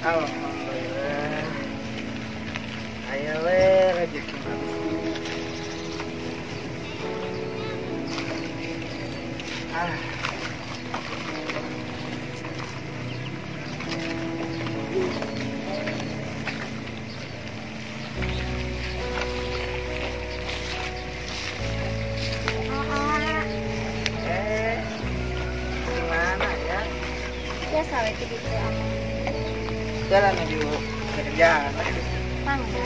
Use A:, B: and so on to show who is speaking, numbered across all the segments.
A: Alhamdulillah. Ayo we rezeki.
B: Gimana ya?
C: Biasa itu gitu ya.
B: Jalan menuju kerjaan.
C: Mangga.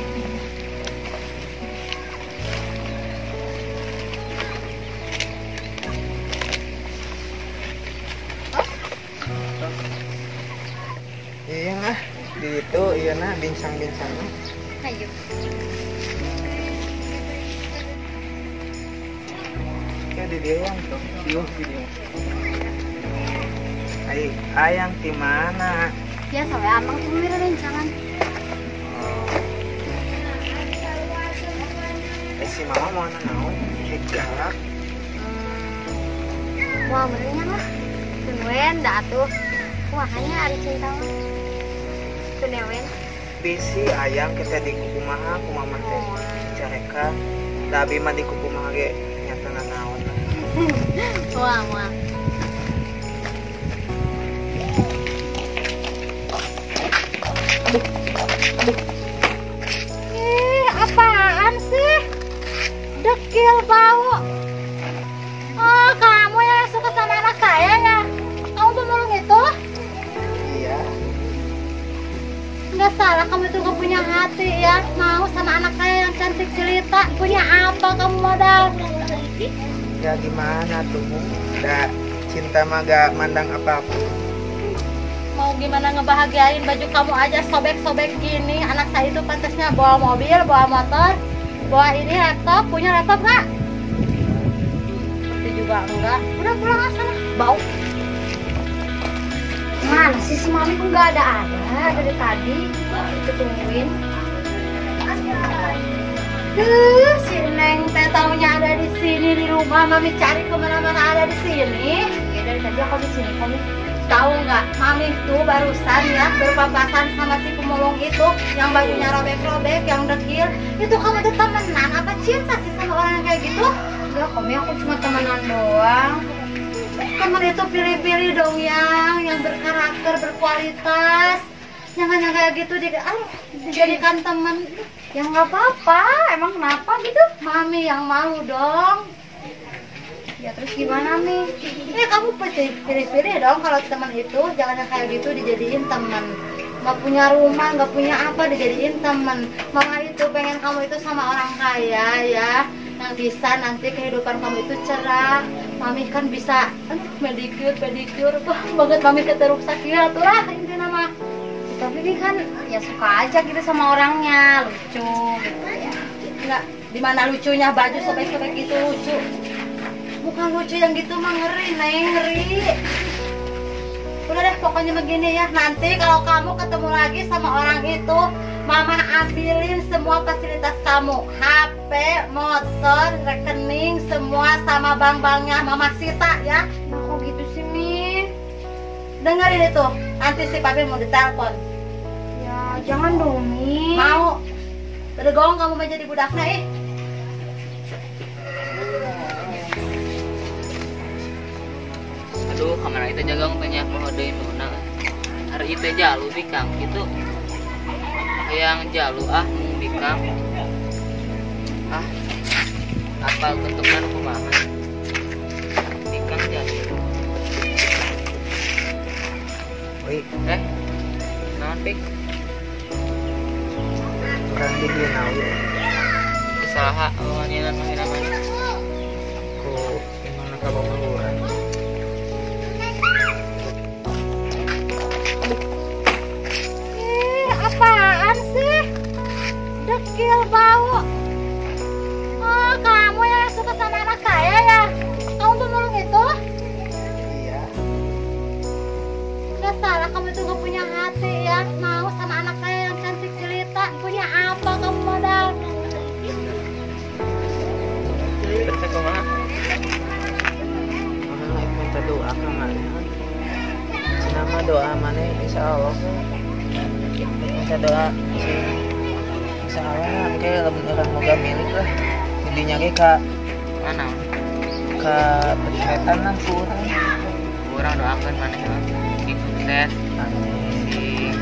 B: Iya nah, di itu iya nah bincang-bincang.
C: Ayo.
B: Kayak di dia yang tuh, video. Ayang di mana?
C: Biasa we amang tuh mira rencangan.
B: Si mama mau naon? Jarak.
C: Wah, merenya lah. Tungguin dah tuh. Wah, hanya ada cerita mah. Tunewen.
B: Bisi ayang kita di kumaha kumaha teh carekan. Da abi mah di kumaha ge nyata naon.
C: Wah. Apaan sih? Dekil bau. Oh, kamu yang suka sama anak saya ya? Kamu pemulung itu?
B: Iya.
C: Nggak salah, kamu itu gak punya hati ya. Mau sama anak saya yang cantik jelita. Punya apa kamu modal?
B: Ya gimana tuh? Da cinta mah gak mandang apapun.
C: Mau gimana ngebahagiain baju kamu aja sobek-sobek gini. Anak saya itu pantasnya bawa mobil, bawa motor, bawa ini laptop. Punya laptop nggak? Itu juga enggak. Udah pulang aja sana. Bau. Mana sih si mami kok nggak ada dari tadi. Itu tungguin. Si Neng teh taunya ada di sini di rumah. Mami cari kemana-mana ada di sini. Ya dari tadi aku di sini kamu. Tahu nggak, mami itu barusan ya berpapasan sama si pemulung itu yang bajunya robek-robek, yang dekil. Itu kamu tuh temenan apa cinta sih sama orang yang kayak gitu? Enggak, aku cuma temenan doang. Temen itu pilih-pilih dong yang berkarakter, berkualitas. Jangan yang kayak gitu dijadikan temen. Ya nggak apa-apa, emang kenapa gitu? Mami yang malu dong. Ya terus gimana nih? Ini kamu pilih-pilih dong kalau teman itu, jangan yang kayak gitu dijadiin teman. Nggak punya rumah, nggak punya apa dijadiin teman. Mama itu pengen kamu itu sama orang kaya ya, yang bisa nanti kehidupan kamu itu cerah. Mami kan bisa, pedicure, banget mami keteruk sakit tuh lah ini nama. Tapi ini kan ya suka aja gitu sama orangnya, lucu gitu ya. Nggak, dimana lucunya baju sobek-sobek itu lucu. Bukan lucu yang gitu mah ngeri, Neng, ngeri. Udah deh, pokoknya begini ya. Nanti kalau kamu ketemu lagi sama orang itu, Mama ambilin semua fasilitas kamu. HP, motor, rekening, semua sama bank-banknya Mama sita ya. Ya kok gitu sih, Mi? Dengerin itu, nanti si Papi mau ditelepon. Ya, jangan dong, Mi. Mau? Berdegong kamu mau jadi budaknya,
A: Aduh, kamera itu jagang banyak kode itu. Nah, hari itu jalu bikang gitu. Yang jalu mau bikang. Apal bentuknya kumaha. Bikang jalu.
B: Wih,
A: naon pik?
B: kurang dingin aja.
A: Usaha awalnya mengiraman.
B: Ku gimana kamu meluran?
C: Apaan sih? Dekil bau. Oh, kamu yang suka sama anak saya ya? Kamu pemulung itu?
B: Iya.
C: Nggak salah, kamu itu gak punya hati ya. Mau sama anak saya yang cantik jelita. Punya apa kamu modal?
A: Terus kumaha?
B: Orang minta doa ke mana? Nama doa mana insya Allah. minta doa sih. Insya Allah oke lamun orang moga milik lah. Intinya ge ka
A: mana
B: ke persetan lah kurang.
A: kurang doakan mana ya bikin sukses
B: Amin.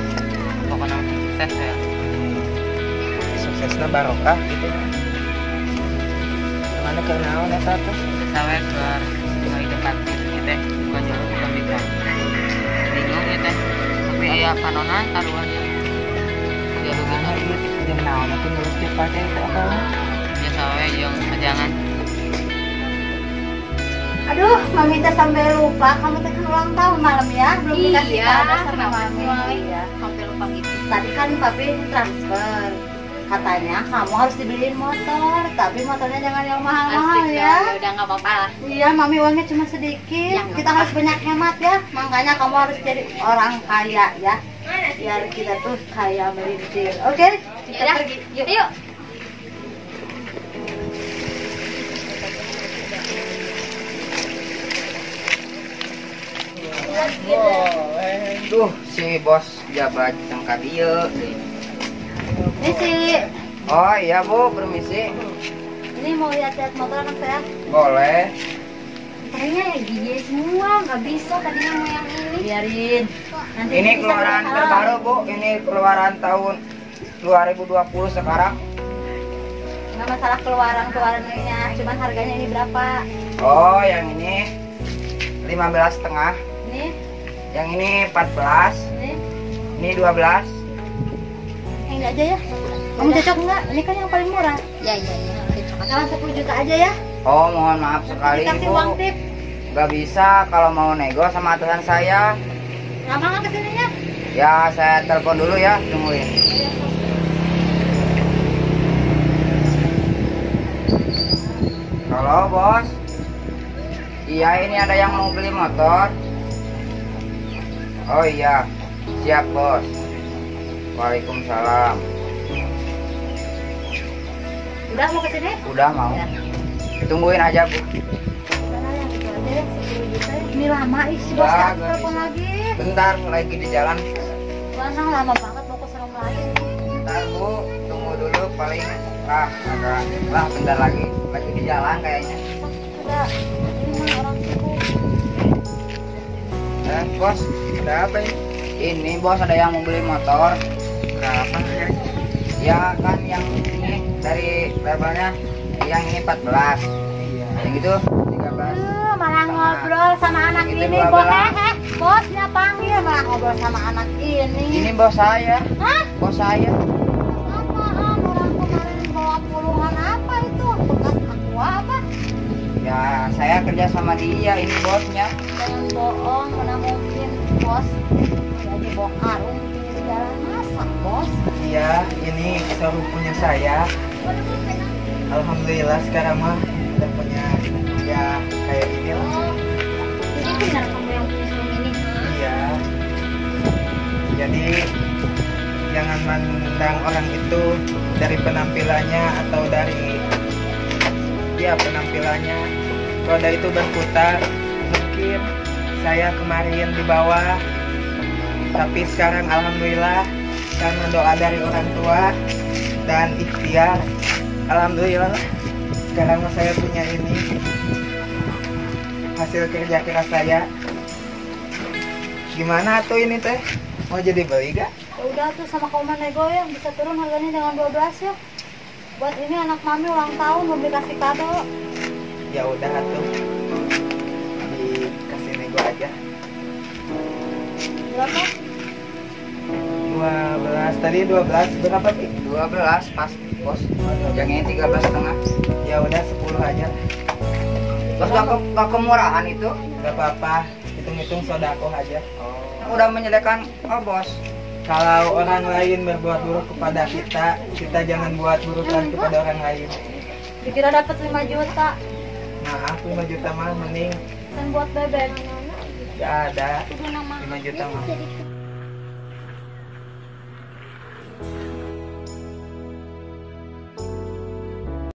A: pokoknya sukses ya.
B: Suksesnya barokah gitu. Mana ke naon eta tuh?
A: Sawe keluar mulai dekat kita buka jalur buka bikang bingung ya teh tapi ayah kanonan taruhannya jalur
B: Mana
A: gitu
B: ieu jeung naon atuh ngurus cepat itu apa?
A: ya sawe yang jangan
C: Aduh, mami teh sampai lupa. Kamu teh kan ulang tahun malam ya, belum dikasih
D: Iya,
C: kado sama
D: kenapa
C: mami.
D: sih, Mami?
C: Iya.
D: Sampai lupa gitu.
C: Tadi kan papi transfer. Katanya kamu harus dibeliin motor, tapi motornya jangan yang mahal-mahal
D: Asik
C: ya.
D: dah, udah nggak apa-apa lah.
C: Iya, mami uangnya cuma sedikit.
D: Ya, nggak
C: Kita harus banyak hemat ya. Makanya kamu harus jadi orang kaya ya. Biar kita tuh kaya melintir. Oke, kita
D: Yaudah,
C: pergi. Yuk.
D: Ayo.
E: Duh, si bos jabat tengka dia.
C: Ini sih,
E: Oh iya bu, permisi.
C: ini mau lihat-lihat motor anak saya.
E: Boleh.
D: Kayaknya ya gigi semua, nggak bisa tadinya mau yang ini.
C: Biarin. Nanti
E: Ini
C: bisa
E: keluaran
C: berhal.
E: terbaru bu. Ini keluaran tahun 2020 sekarang.
C: Nggak masalah keluarannya, cuman harganya ini berapa?
E: Oh, yang ini 15,5.
C: Ini,
E: Yang ini 14.
C: ini,
E: Ini 12.
C: ini aja ya. Kamu cocok nggak? Ini kan yang paling murah.
D: Ya, cocok.
C: Sekarang 10 juta aja ya.
E: Oh, mohon maaf sekali
C: Dikasih
E: ibu.
C: uang tip.
E: Gak bisa kalau mau nego sama atasan saya.
C: Lama nggak kesininya?
E: Ya, saya telepon dulu ya, tungguin. Halo bos. Iya, ini ada yang mau beli motor. Oh iya, siap bos. Waalaikumsalam.
C: Udah mau kesini?
E: Udah mau.
C: Ya.
E: Ditungguin aja bu.
C: Udah lah, yang itu aja deh, 10 juta ya. Ini lama ih, si bos
E: Udah,
C: aku telepon lagi.
E: Bentar, lagi di jalan.
C: Mana lama banget mau ke sarung lain.
E: Bentar bu, tunggu dulu paling bentar lagi di jalan kayaknya.
C: Udah, ini mah orang sibuk.
E: Bos, ada apa ini? Ini bos ada yang mau beli motor.
B: Berapa ya?
E: Ya kan yang ini dari levelnya yang ini 14.
B: Iya.
E: Yang itu 13.
C: Malah ngobrol sama anak
E: Itu
C: ini,
E: 12.
C: bos. Bosnya panggil malah ngobrol sama anak ini.
E: Ini bos saya.
C: Hah?
E: Bos saya.
C: Apaan? Orang kemarin bawa puluhan apa itu? Bekas aqua apa?
E: Ya saya kerja sama dia, ini bosnya.
C: Jangan bohong, mana mungkin bos jadi bawa karung di jalan masak, bos.
B: Iya, ini showroom punya saya. Alhamdulillah sekarang mah udah punya ya kayak ini lah.
D: Oh, jadi benar kamu yang punya suami ini?
B: Iya. Jadi jangan mandang orang itu dari penampilannya atau dari ya penampilannya. Roda itu berputar. Mungkin saya kemarin di bawah, tapi sekarang alhamdulillah karena doa dari orang tua dan ikhtiar, alhamdulillah sekarang saya punya ini hasil kerja keras saya. Gimana tuh ini teh? Mau jadi beli gak?
C: Ya udah tuh sama kamu nego ya, bisa turun harganya dengan 12 ya. Buat ini anak mami ulang tahun belum dikasih kado.
B: Ya udah tuh, dikasih nego aja.
C: Berapa?
B: 12 tadi 12 berapa sih?
E: 12 pas bos. Yang ini 13,5.
B: Ya udah 10 aja.
E: Bos gak kemurahan itu.
B: Gak apa-apa, hitung-hitung sodako aja.
E: Udah menyediakan bos.
B: Kalau orang lain berbuat buruk kepada kita, kita jangan buat buruk lagi kepada orang lain.
C: Dikira dapat 5 juta.
B: Maaf 5 juta mah mending
C: Kan buat bebek.
B: gak ada 5 juta mah.